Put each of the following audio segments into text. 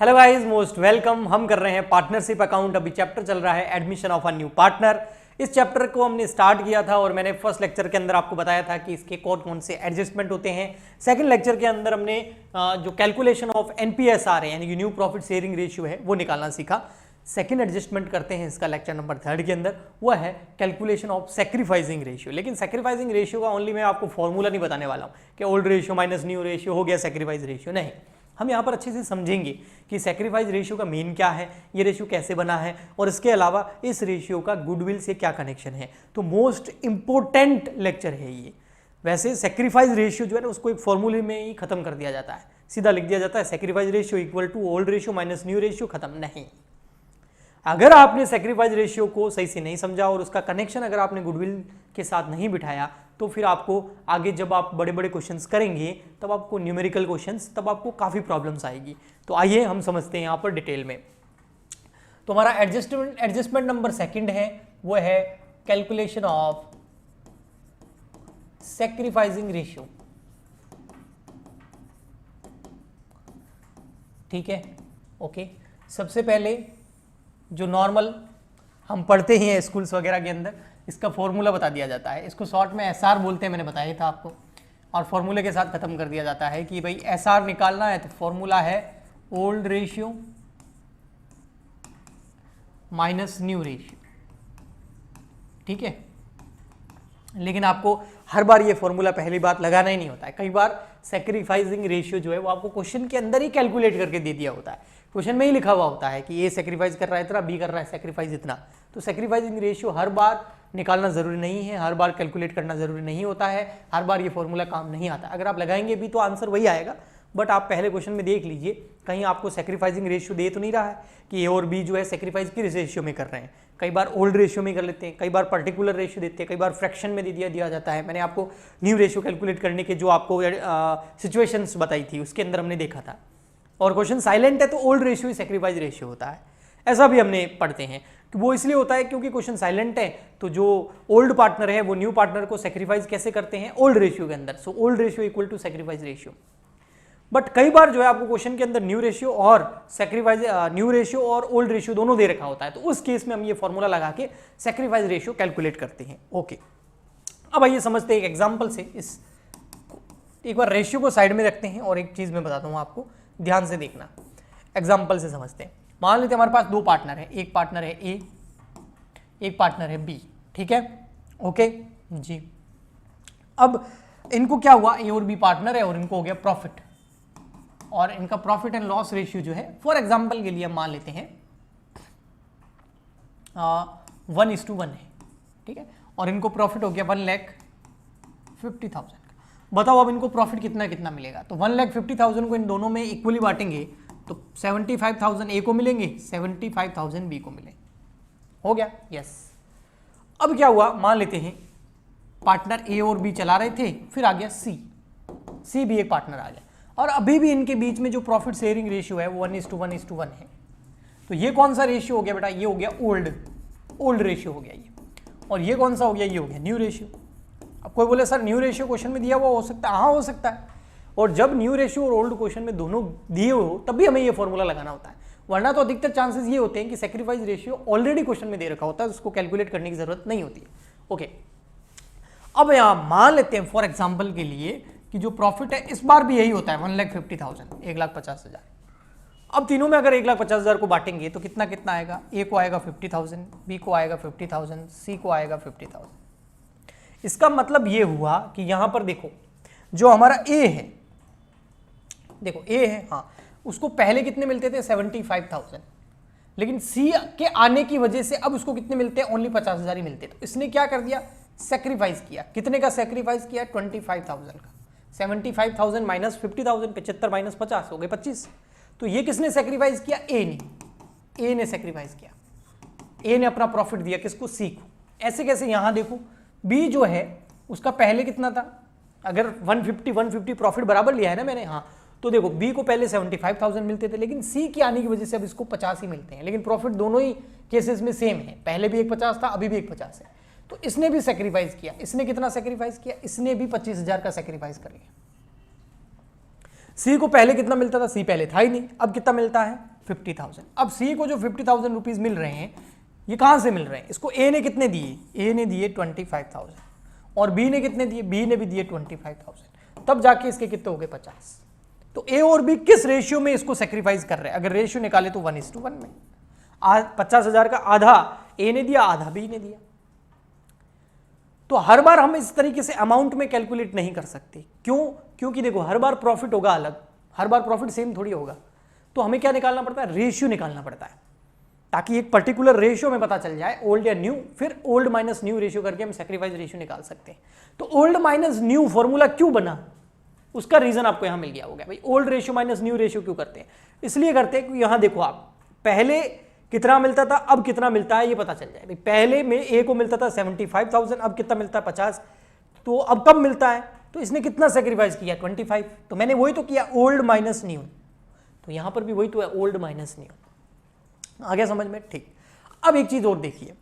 Hello guys, most welcome. हम कर रहे हैं पार्टनरशिप अकाउंट। अभी चैप्टर चल रहा है admission of a new partner. इस चैप्टर को हमने स्टार्ट किया था और मैंने फर्स्ट लेक्चर के अंदर आपको बताया था कि इसके कौन कौन से एडजस्टमेंट होते हैं। सेकंड लेक्चर के अंदर हमने जो कैलकुलेशन ऑफ एनपीएसआर है यानी कि न्यू प्रॉफिट शेयरिंग रेशियो है वो निकालना सीखा। सेकंड एडजस्टमेंट करते हैं इसका लेक्चर नंबर 3 के अंदर, वो है कैलकुलेशन ऑफ सैक्रिफाइसिंग रेशियो। लेकिन सैक्रिफाइसिंग रेशियो का ओनली मैं आपको फॉर्मूला नहीं बताने वाला हूँ कि old ratio minus new ratio हो गया सैक्रिफाइस रेशियो, नहीं। हम यहाँ पर अच्छे से समझेंगे कि सैक्रिफाइस रेशियो का मेन क्या है, ये रेशियो कैसे बना है और इसके अलावा इस रेशियो का गुडविल से क्या कनेक्शन है। तो मोस्ट इंपॉर्टेंट लेक्चर है ये। वैसे सैक्रिफाइस रेशियो जो है ना उसको एक फॉर्मूले में ही खत्म कर दिया जाता है, सीधा लिख दिया जाता है sacrifice ratio equal to old ratio minus new ratio, खत्म। नहीं, अगर आपने सैक्रिफाइस रेशियो को सही से नहीं समझा और उसका कनेक्शन अगर आपने गुडविल के साथ नहीं बिठाया तो फिर आपको आगे जब आप बड़े बड़े क्वेश्चंस करेंगे तब आपको न्यूमेरिकल क्वेश्चंस, तब आपको काफ़ी प्रॉब्लम्स आएगी। तो आइए हम समझते हैं यहाँ पर डिटेल में। तो हमारा एडजस्टमेंट नंबर 2 है, वो है कैलकुलेशन ऑफ सैक्रिफाइसिंग रेशियो। ठीक है, ओके। सबसे पहले जो नॉर्मल हम पढ़ते ही हैं स्कूल्स वगैरह के अंदर, इसका फॉर्मूला बता दिया जाता है। इसको शॉर्ट में एसआर बोलते हैं, मैंने बताया था आपको, और फॉर्मूले के साथ खत्म कर दिया जाता है कि भाई एसआर निकालना है तो फॉर्मूला है old ratio minus new ratio. ठीक है, लेकिन आपको हर बार ये फॉर्मूला पहली बात लगाना ही नहीं होता है। कई बार सैक्रिफाइसिंग रेशियो जो है वो आपको क्वेश्चन के अंदर ही कैलकुलेट करके दे दिया होता है, क्वेश्चन में ही लिखा हुआ होता है कि ए सैक्रिफाइस कर रहा है इतना, बी कर रहा है सैक्रिफाइस इतना। तो सैक्रिफाइसिंग रेशियो हर बार निकालना जरूरी नहीं है, हर बार कैलकुलेट करना जरूरी नहीं होता है, हर बार ये फॉर्मूला काम नहीं आता। अगर आप लगाएंगे भी तो आंसर वही आएगा, बट आप पहले क्वेश्चन में देख लीजिए कहीं आपको सैक्रिफाइसिंग रेशियो दे तो नहीं रहा है कि ए और बी जो है सैक्रिफाइस किस रेशियो में कर रहे हैं। कई बार ओल्ड रेशियो में कर लेते हैं, कई बार पर्टिकुलर रेशियो देते हैं, कई बार फ्रैक्शन में दे दिया जाता है। मैंने आपको न्यू रेशियो कैलकुलेट करने के जो आपको सिचुएशंस बताई थी उसके अंदर हमने देखा था। और क्वेश्चन साइलेंट है तो ओल्ड रेशियो ही सैक्रिफाइस रेशियो होता है, ऐसा भी हमने पढ़ते हैं। कि वो इसलिए होता है क्योंकि क्वेश्चन साइलेंट है तो जो ओल्ड पार्टनर है वो न्यू पार्टनर को सैक्रिफाइस कैसे करते हैं, ओल्ड रेशियो के अंदर। So old ratio equal to sacrifice ratio. But कई बार जो है आपको क्वेश्चन के अंदर न्यू रेशियो और सैक्रिफाइस न्यू रेशियो और ओल्ड रेशियो दोनों दे रखा होता है, तो उस केस में हम ये फॉर्मूला लगा के सैक्रिफाइस रेशियो कैलकुलेट करते हैं। ओके, अब आइए समझते हैं एक एग्जाम्पल से। इस एक बार रेशियो को साइड में रखते हैं और एक चीज मैं बताता हूँ आपको, ध्यान से देखना। एग्जाम्पल से समझते हैं। मान लेते हैं हमारे पास 2 पार्टनर है, एक पार्टनर है ए, एक पार्टनर है बी। ठीक है, ओके जी। अब इनको क्या हुआ, ए और बी पार्टनर है और इनको हो गया प्रॉफिट, और इनका प्रॉफिट एंड लॉस रेशियो जो है फॉर एग्जांपल के लिए हम मान लेते हैं 1:1 है। ठीक है, और इनको प्रॉफिट हो गया 1,50,000 का। बताओ अब इनको प्रॉफिट कितना कितना मिलेगा। तो 1,50,000 को इन दोनों में इक्वली बांटेंगे तो 75,000 ए को मिलेंगे, 75,000 बी को मिलेंगे। हो गया, यस। अब क्या हुआ, मान लेते हैं पार्टनर ए और बी चला रहे थे, फिर आ गया सी भी एक पार्टनर आ गया, और अभी भी इनके बीच में जो प्रॉफिट शेयरिंग रेशियो है वो 1:1 है। तो ये कौन सा रेशियो हो गया बेटा, ये हो गया ओल्ड रेशियो हो गया ये। और ये कौन सा हो गया, ये हो गया न्यू रेशियो। अब कोई बोले सर न्यू रेशियो क्वेश्चन में दिया हुआ हो सकता है, हाँ हो सकता है। और जब न्यू रेशियो और ओल्ड क्वेश्चन में दोनों दिए हो तब भी हमें ये फॉर्मूला लगाना होता है, वरना तो अधिकतर चांसेस ये होते हैं कि सैक्रिफाइस रेशियो ऑलरेडी क्वेश्चन में दे रखा होता है, उसको कैलकुलेट करने की जरूरत नहीं होती है। ओके, अब यहां मान लेते हैं फॉर एग्जांपल के लिए कि जो प्रॉफिट है इस बार भी यही होता है 1,50,000, 1,50,000। अब तीनों में अगर 1,50,000 को बांटेंगे तो कितना कितना आएगा, ए को आएगा 50,000, बी को आएगा 50,000, सी को आएगा 50,000। इसका मतलब ये हुआ कि यहां पर देखो जो हमारा ए है, देखो ए है, हाँ, उसको पहले कितने मिलते थे 75,000, लेकिन सी के आने की वजह से अब उसको कितने मिलते हैं, ओनली 50,000 ही मिलते। तो इसने क्या कर दिया, सैक्रिफाइस किया। कितने का सैक्रिफाइस किया, 25,000 का। 75,000 माइनस 50,000, 75 माइनस 50 हो गए 25। तो ये किसने सैक्रिफाइस किया, ए ने सैक्रिफाइस किया। ए ने अपना प्रॉफिट दिया किसको, सी को। ऐसे कैसे, यहां देखो बी जो है उसका पहले कितना था, अगर 150 प्रॉफिट बराबर लिया है ना मैंने, हाँ, तो देखो बी को पहले 75,000 मिलते थे, लेकिन सी के आने की वजह से अब इसको 50 ही मिलते हैं, लेकिन प्रॉफिट दोनों ही केसेस में सेम है। पहले भी 1,50 था, अभी भी 1,50 है। तो इसने भी सैक्रिफाइस किया। इसने कितना सैक्रिफाइस किया, इसने भी 25,000 का सैक्रिफाइस कर लिया। सी को पहले कितना मिलता था, सी पहले था ही नहीं, अब कितना मिलता है 50,000। अब सी को जो 50,000 रुपीज मिल रहे हैं ये कहां से मिल रहे हैं? इसको ए ने कितने दिए? ए ने दिए 25,000 और बी ने कितने दिए? बी ने भी दिए 25,000, तब जाके इसके कितने हो गए? 50। तो ए और बी किस रेशियो में इसको सेक्रीफाइस कर रहे हैं? अगर रेशियो निकाले तो 1:1 में। 50,000 का आधा ए ने दिया, आधा बी ने दिया। तो हर बार हम इस तरीके से अमाउंट में कैलकुलेट नहीं कर सकते। क्यों? क्योंकि देखो हर बार प्रॉफिट होगा अलग, हर बार प्रॉफिट सेम थोड़ी होगा। तो हमें क्या निकालना पड़ता है? रेशियो निकालना पड़ता है, ताकि एक पर्टिकुलर रेशियो में पता चल जाए, ओल्ड या न्यू, फिर ओल्ड माइनस न्यू रेशियो करके हम सैक्रिफाइस रेशियो निकाल सकते हैं। तो ओल्ड माइनस न्यू फॉर्मूला क्यों बना, उसका रीजन आपको यहां मिल गया होगा। भाई old ratio minus new ratio क्यों करते हैं? इसलिए करते हैं कि यहां देखो आप, पहले कितना मिलता था, अब कितना मिलता है ये पता चल जाए। भाई पहले में ए को मिलता था 75,000, अब कितना मिलता है? 50। तो अब कब मिलता है? तो इसने कितना सेक्रीफाइस किया? 25। तो मैंने वही तो किया, ओल्ड माइनस न्यू। तो यहां पर भी वही तो है, ओल्ड माइनस न्यू। आ गया समझ में? ठीक। अब एक चीज और देखिए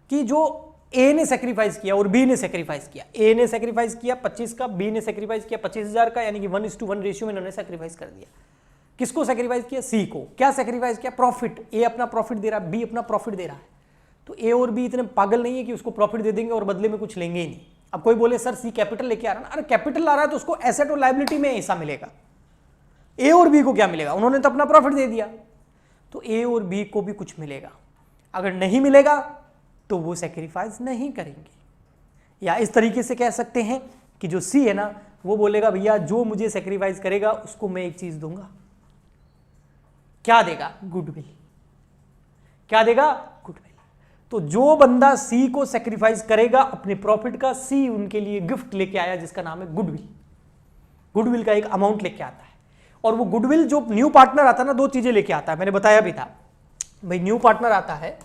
कि जो ए ने सेक्रीफाइस किया और बी ने सेक्रीफाइस किया, ए ने सेक्रीफाइस किया 25 का, बी ने सेक्रीफाइस किया 25,000 का, यानी कि 1:1 रेशियो में इन्होंने सेक्रीफाइस कर दिया। किसको सेक्रीफाइस किया? सी को। क्या सेक्रीफाइस किया? प्रॉफिट। ए अपना प्रॉफिट दे रहा है, बी अपना प्रॉफिट दे रहा है। तो ए और बी इतने पागल नहीं है कि उसको प्रॉफिट दे देंगे और बदले में कुछ लेंगे ही नहीं। अब कोई बोले सर सी कैपिटल लेके आ रहा है ना, अरे कैपिटल ला रहा है तो उसको एसेट और लायबिलिटी में हिस्सा मिलेगा। ए और बी को क्या मिलेगा? उन्होंने तो अपना प्रॉफिट दे दिया, तो ए और बी को भी कुछ मिलेगा। अगर नहीं मिलेगा तो वो सेक्रीफाइस नहीं करेंगे। या इस तरीके से कह सकते हैं कि जो सी है ना, वो बोलेगा भैया जो मुझे सेक्रीफाइस करेगा उसको मैं एक चीज दूंगा। क्या देगा? गुडविल। क्या देगा? गुडविल। तो जो बंदा सी को सेक्रीफाइस करेगा अपने प्रॉफिट का, सी उनके लिए गिफ्ट लेके आया जिसका नाम है गुडविल। गुडविल का एक अमाउंट लेके आता है, और वो गुडविल जो न्यू पार्टनर आता है ना, दो चीजें लेके आता है। मैंने बताया भी था भाई, न्यू पार्टनर आता है,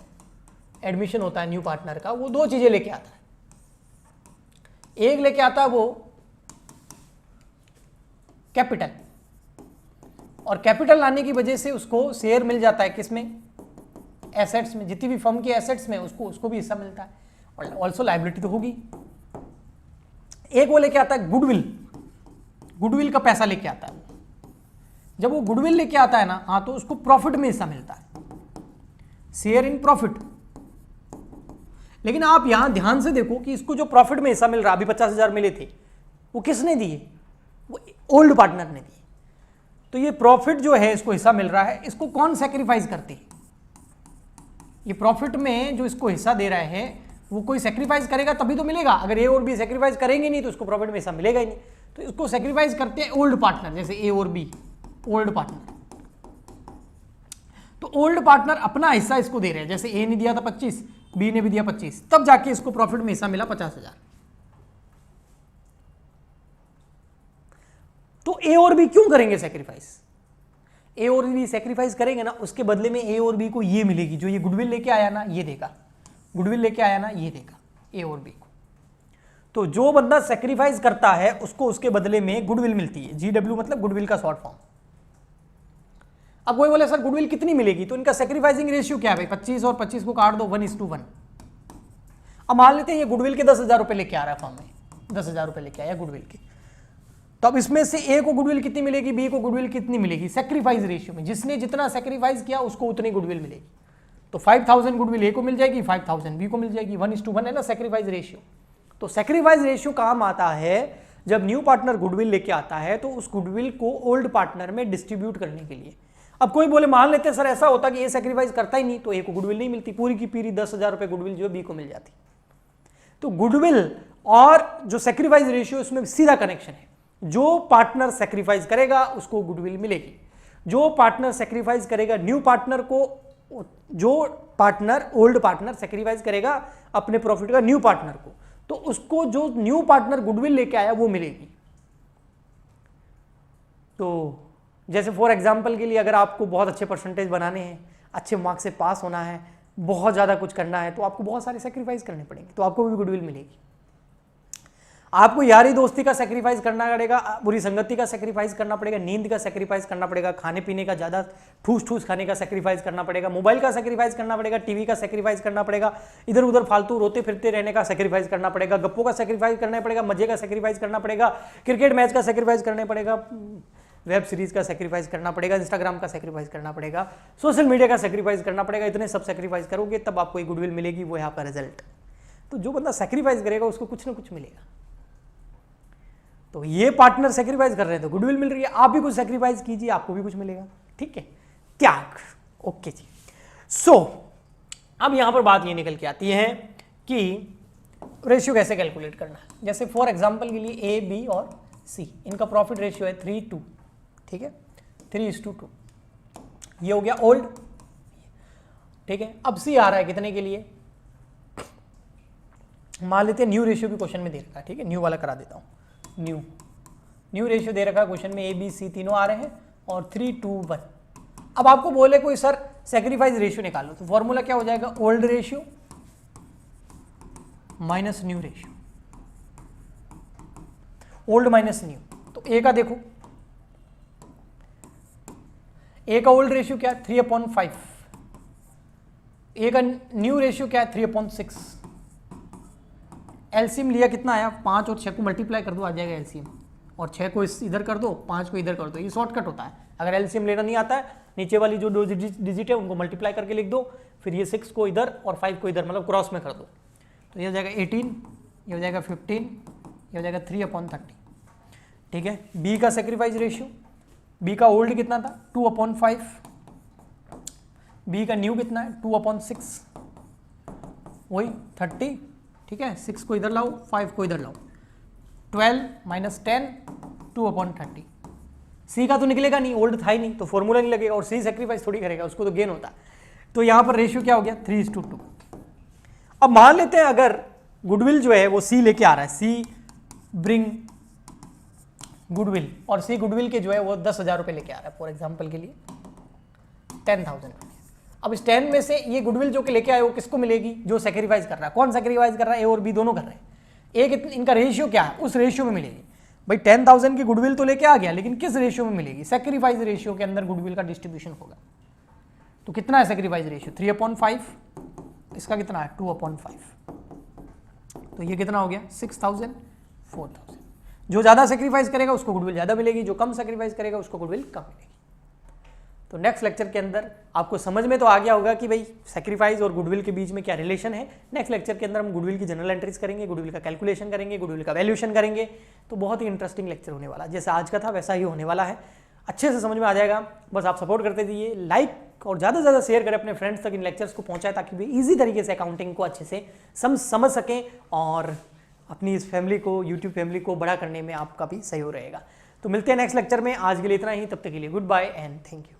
एडमिशन होता है न्यू पार्टनर का, वो दो चीजें लेके आता है। एक लेके आता है वो कैपिटल, और कैपिटल लाने की वजह से उसको शेयर मिल जाता है किसमें? एसेट्स में। जितनी भी फर्म की एसेट्स में उसको भी हिस्सा मिलता है, और ऑल्सो लायबिलिटी तो होगी। एक वो लेके आता है गुडविल, गुडविल का पैसा लेके आता है। जब वो गुडविल लेके आता है ना, हाँ, तो उसको प्रॉफिट में हिस्सा मिलता है, शेयर इन प्रॉफिट। लेकिन आप यहां ध्यान से देखो कि इसको जो प्रॉफिट में हिस्सा मिल रहा, अभी 50,000 मिले थे, वो किसने दिए? वो ओल्ड पार्टनर ने दिए। तो ये प्रॉफिट जो है इसको हिस्सा मिल रहा है, इसको कौन सेक्रीफाइस करते हैं? ये प्रॉफिट में जो इसको हिस्सा दे रहा है वो कोई सेक्रीफाइस करेगा तभी तो मिलेगा। अगर ए और बी सेक्रीफाइस करेंगे नहीं तो उसको प्रॉफिट में हिस्सा मिलेगा ही नहीं। तो इसको सेक्रीफाइस करते हैं ओल्ड पार्टनर, जैसे ए और बी, ओल्ड पार्टनर। तो ओल्ड पार्टनर अपना हिस्सा इसको दे रहे हैं, जैसे ए ने दिया था 25, बी ने भी दिया 25, तब जाके इसको प्रॉफिट में हिस्सा मिला 50,000। तो ए और बी क्यों करेंगे सेक्रीफाइस? ए और बी सेक्रीफाइस करेंगे ना, उसके बदले में ए और बी को ये मिलेगी, जो ये गुडविल लेके आया ना ये देगा, गुडविल लेके आया ना ये देगा ए और बी को। तो जो बंदा सेक्रीफाइस करता है उसको उसके बदले में गुडविल मिलती है। GW मतलब गुडविल का शॉर्ट फॉर्म। अब कोई बोले सर गुडविल कितनी मिलेगी? तो इनका सेक्रीफाइसिंग रेशियो क्या है भाई? 25 और 25 को काट दो, 1:1। अब मान लेते हैं ये गुडविल के 10,000 रुपए लेके आ रहा है फॉर्म में, 10,000 रुपए लेके आया गुडविल के। तो अब इसमें से ए को गुडविल कितनी मिलेगी, बी को गुडविल कितनी मिलेगी? सेक्रीफाइस रेशियो में जिसने जितना सेक्रीफाइस किया उसको उतनी गुडविल मिलेगी। तो 5,000 गुडविल ए को मिल जाएगी, 5,000 बी को मिल जाएगी। 1:1 है ना सेक्रीफाइस रेशियो। तो सेक्रीफाइस रेशियो काम आता है जब न्यू पार्टनर गुडविल लेके आता है तो उस गुडविल को ओल्ड पार्टनर में डिस्ट्रीब्यूट करने के लिए। अब कोई बोले मान लेते हैं सर ऐसा होता कि ए सेक्रीफाइस करता ही नहीं तो ए को गुडविल नहीं मिलती, पूरी की पूरी 10,000 रुपए गुडविल जो है बी को मिल जाती। तो गुडविल और जो सेक्रीफाइस रेशियो इसमें सीधा कनेक्शन है। जो पार्टनर सेक्रीफाइस करेगा उसको गुडविल मिलेगी। जो पार्टनर सेक्रीफाइस करेगा न्यू पार्टनर को, जो पार्टनर ओल्ड पार्टनर सेक्रीफाइस करेगा अपने प्रॉफिट का न्यू पार्टनर को, तो उसको जो न्यू पार्टनर गुडविल लेके आया वो मिलेगी। तो जैसे फॉर एग्जांपल के लिए अगर आपको बहुत अच्छे परसेंटेज बनाने हैं, अच्छे मार्क्स से पास होना है, बहुत ज़्यादा कुछ करना है, तो आपको बहुत सारे सेक्रीफाइस करने पड़ेंगे, तो आपको भी गुडविल मिलेगी। आपको यारी दोस्ती का सेक्रीफाइस करना पड़ेगा, बुरी संगति का सेक्रीफाइस करना पड़ेगा, नींद का सेक्रीफाइस करना पड़ेगा, खाने पीने का ज़्यादा ठूस ठूस खाने का सेक्रीफाइस करना पड़ेगा, मोबाइल का सेक्रीफाइस करना पड़ेगा, टीवी का सेक्रीफाइस करना पड़ेगा, इधर उधर फालतू रोते फिरते रहने का सेक्रीफाइस करना पड़ेगा, गप्पों का सेक्रीफाइस करना पड़ेगा, मजे का सेक्रीफाइस करना पड़ेगा, क्रिकेट मैच का सेक्रीफाइस करना पड़ेगा, वेब सीरीज का सेक्रीफाइस करना पड़ेगा, इंस्टाग्राम का सेक्रीफाइस करना पड़ेगा, सोशल मीडिया का सेक्रीफाइस करना पड़ेगा, इतने सब सेक्रीफाइस करोगे तब आपको एक गुडविल मिलेगी, वो है आपका रिजल्ट। तो जो बंदा सेक्रीफाइस करेगा उसको कुछ ना कुछ मिलेगा। तो ये पार्टनर सेक्रीफाइस कर रहे हैं तो गुडविल मिल रही है, आप भी कुछ सेक्रीफाइस कीजिए, आपको भी कुछ मिलेगा। ठीक है, त्याग। ओके जी। सो अब यहां पर बात ये निकल के आती है कि रेशियो कैसे कैलकुलेट करना है। जैसे फॉर एग्जांपल के लिए ए, बी और सी, इनका प्रॉफिट रेशियो है 3:2, ठीक है, 3:2। ये हो गया ओल्ड, ठीक है। अब सी आ रहा है कितने के लिए, मान लेते हैं न्यू रेशियो भी क्वेश्चन में दे रखा है, ठीक है, न्यू वाला करा देता हूं। न्यू रेशियो दे रखा है क्वेश्चन में, ए बी सी तीनों आ रहे हैं और 3:2:1। अब आपको बोले कोई सर सेक्रीफाइस रेशियो निकालो, तो फॉर्मूला क्या हो जाएगा, old ratio minus new ratio, old minus new. तो ए का देखो, ए का ओल्ड रेशियो क्या है 3/5, ए का न्यू रेशियो क्या है 3/6। एलसीएम लिया कितना आया, 5 और 6 को मल्टीप्लाई कर दो, आ जाएगा एलसीएम, और 6 को इधर कर दो, 5 को इधर कर दो। ये शॉर्टकट होता है। अगर एलसीएम लेना नहीं आता है, नीचे वाली जो 2 डिजिट है उनको मल्टीप्लाई करके लिख दो, फिर ये 6 को इधर और 5 को इधर, मतलब क्रॉस में कर दो। तो ये हो जाएगा 18, ये हो जाएगा 15, ये हो जाएगा 3/30। ठीक है। बी का सेक्रीफाइस रेशियो, बी का ओल्ड कितना था 2/5, बी का न्यू कितना है 2/6, वही 30। ठीक है, 6 को इधर लाओ, 5 को इधर लाओ, 12 - 10 2/30। सी का तो निकलेगा नहीं, ओल्ड था ही नहीं, तो फॉर्मूला नहीं लगेगा, और सी सेक्रीफाइस थोड़ी करेगा, उसको तो गेन होता है। तो यहां पर रेशियो क्या हो गया 3:2। अब मान लेते हैं अगर गुडविल जो है वो सी लेके आ रहा है, सी ब्रिंग गुडविल, और सी गुडविल के जो है वो 10,000 रुपये लेके आ रहा है, फॉर एग्जाम्पल के लिए 10,000। अब इस 10 में से ये गुडविल जो कि लेके आए वो किसको मिलेगी, जो सेक्रीफाइस कर रहा है। कौन सेक्रीफाइस कर रहा है, ए और बी दोनों कर रहे हैं। एक इनका रेशियो क्या है, उस रेशियो में मिलेगी। भाई 10,000 की गुडविल तो लेके आ गया, लेकिन किस रेशियो में मिलेगी, सेक्रीफाइस रेशियो के अंदर गुडविल का डिस्ट्रीब्यूशन होगा। तो कितना है सेक्रीफाइस रेशियो 3/5, इसका कितना है 2/5, तो ये कितना हो गया 6,000 4,000। जो ज्यादा सेक्रीफाइस करेगा उसको गुडविल ज्यादा मिलेगी, जो कम सेक्रीफाइस करेगा उसको गुडविल कम मिलेगी। तो नेक्स्ट लेक्चर के अंदर आपको समझ में तो आ गया होगा कि भाई सेक्रीफाइस और गुडविल के बीच में क्या रिलेशन है। नेक्स्ट लेक्चर के अंदर हम गुडविल की जनरल एंट्रीज करेंगे, गुडविल का कैलकुलेशन करेंगे, गुडविल का वैल्यूएशन करेंगे। तो बहुत ही इंटरेस्टिंग लेक्चर होने वाला है, जैसा आज का था वैसा ही होने वाला है, अच्छे से समझ में आ जाएगा। बस आप सपोर्ट करते दीजिए, लाइक और ज़्यादा से ज़्यादा शेयर करें अपने फ्रेंड्स तक, इन लेक्चर्स को पहुँचाए ताकि वे ईजी तरीके से अकाउंटिंग को अच्छे से समझ सकें और अपनी इस फैमिली को, यूट्यूब फैमिली को बड़ा करने में आपका भी सहयोग रहेगा। तो मिलते हैं नेक्स्ट लेक्चर में, आज के लिए इतना ही, तब तक के लिए good bye and thank you.